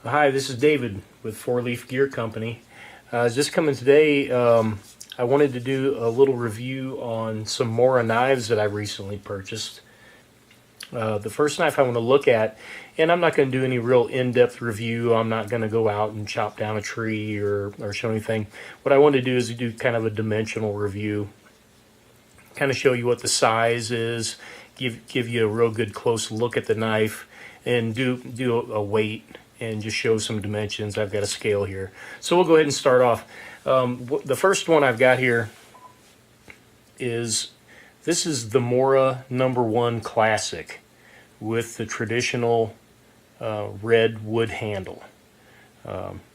Hi, this is David with Four Leaf Gear Company. Just coming today, I wanted to do a little review on some Mora knives that I recently purchased. The first knife I want to look at, and I'm not going to do any real in-depth review. I'm not going to go out and chop down a tree or show anything. What I want to do is do kind of a dimensional review, kind of show you what the size is, give you a real good close look at the knife, and do a weight and just show some dimensions. I've got a scale here. So we'll go ahead and start off. The first one I've got here is, this is the Mora No1 Classic with the traditional red wood handle.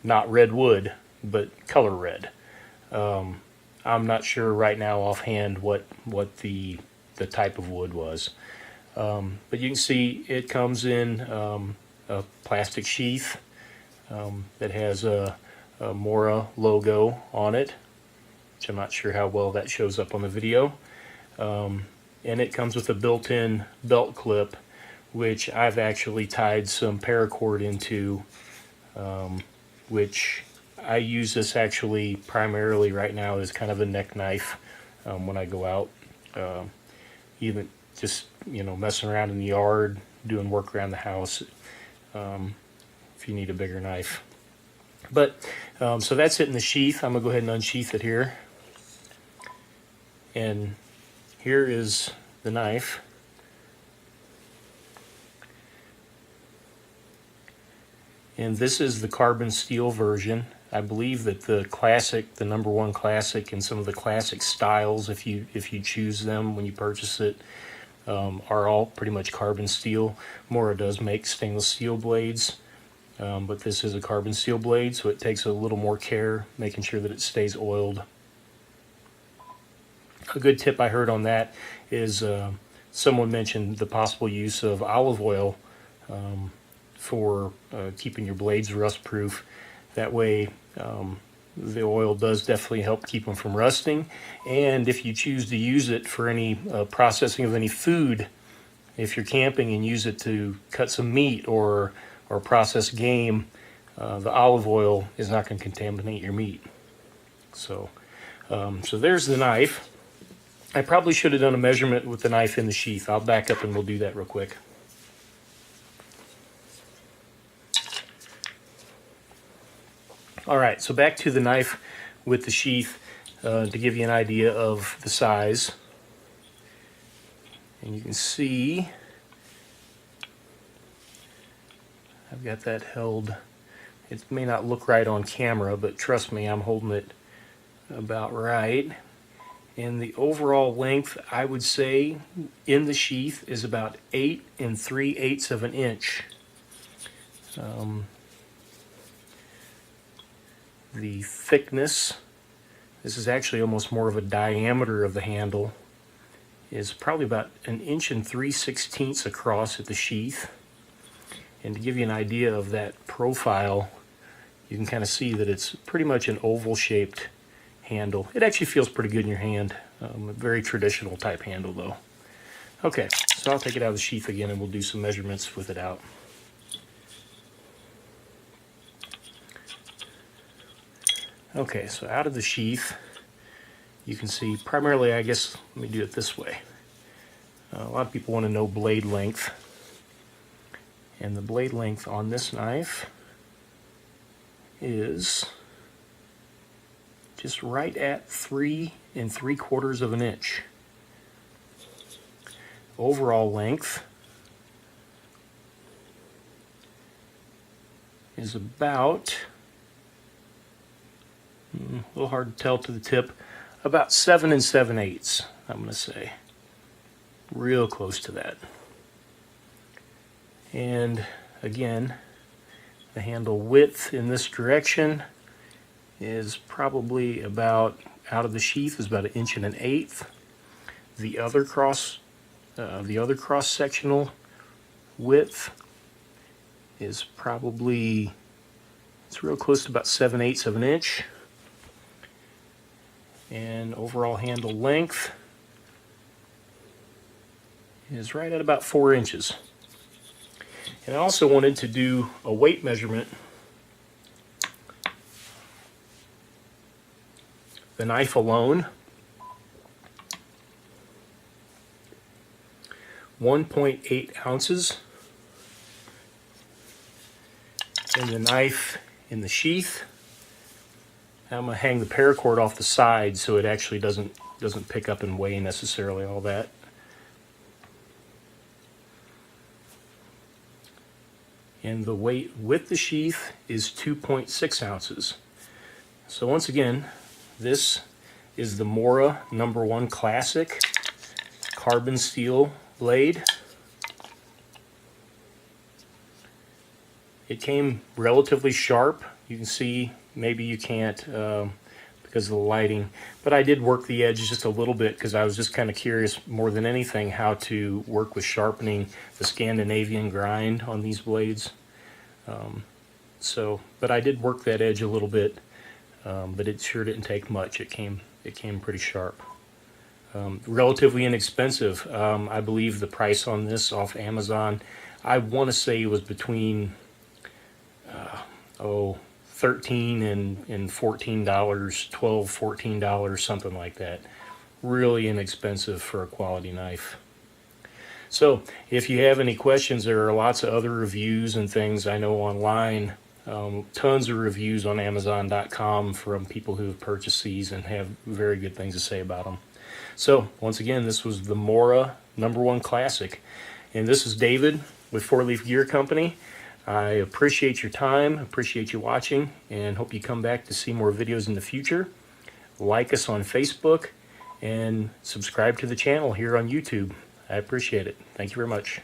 Not red wood, but color red. I'm not sure right now offhand what the type of wood was. But you can see it comes in a plastic sheath that has a Mora logo on it, which I'm not sure how well that shows up on the video. And it comes with a built-in belt clip, which I've actually tied some paracord into, which I use this actually primarily right now as kind of a neck knife when I go out, even just messing around in the yard, doing work around the house, if you need a bigger knife. But so that's it in the sheath. I'm gonna go ahead and unsheath it here, and here is the knife. And this is the carbon steel version. I believe that the classic, the No1 Classic, and some of the classic styles, if you choose them when you purchase it, are all pretty much carbon steel. Mora does make stainless steel blades, but this is a carbon steel blade, so it takes a little more care making sure that it stays oiled. A good tip I heard on that is someone mentioned the possible use of olive oil for keeping your blades rust proof. That way the oil does definitely help keep them from rusting, and if you choose to use it for any processing of any food, if you're camping and use it to cut some meat or process game, the olive oil is not going to contaminate your meat. So there's the knife. I probably should have done a measurement with the knife in the sheath. I'll back up and we'll do that real quick. Alright, so back to the knife with the sheath to give you an idea of the size. And you can see I've got that held. It may not look right on camera, but trust me, I'm holding it about right. And the overall length, I would say, in the sheath is about 8 3/8 of an inch. The thickness, this is actually almost more of a diameter of the handle, is probably about 1 3/16 inches across at the sheath. And to give you an idea of that profile, you can kind of see that it's pretty much an oval shaped handle. It actually feels pretty good in your hand. A very traditional type handle though. Okay, so I'll take it out of the sheath again and we'll do some measurements with it out. Okay, so out of the sheath, you can see primarily, I guess, let me do it this way. A lot of people want to know blade length. And the blade length on this knife is just right at 3 3/4 of an inch. Overall length is about, a little hard to tell to the tip, about 7 7/8, I'm going to say. Real close to that. And again, the handle width in this direction is probably about, out of the sheath, is about 1 1/8 inches. The other cross sectional width is probably, it's real close to about 7/8 of an inch. And overall handle length is right at about 4 inches. And I also wanted to do a weight measurement The knife alone, 1.8 ounces. And the knife in the sheath, I'm going to hang the paracord off the side so it actually doesn't pick up and weigh necessarily all that. And the weight with the sheath is 2.6 ounces. So once again, this is the Mora No1 Classic carbon steel blade. It came relatively sharp. You can see, maybe you can't because of the lighting, but I did work the edge just a little bit because I was just kind of curious more than anything how to work with sharpening the Scandinavian grind on these blades. But I did work that edge a little bit, but it sure didn't take much. It came pretty sharp. Relatively inexpensive. I believe the price on this off Amazon, I want to say it was between $13 and $14, $12, $14, something like that. Really inexpensive for a quality knife. So if you have any questions, there are lots of other reviews and things I know online. Tons of reviews on Amazon.com from people who have purchased these and have very good things to say about them. So once again, this was the Mora No1 Classic. And this is David with 4 Leaf Gear Company. I appreciate your time, appreciate you watching, and hope you come back to see more videos in the future. Like us on Facebook and subscribe to the channel here on YouTube. I appreciate it. Thank you very much.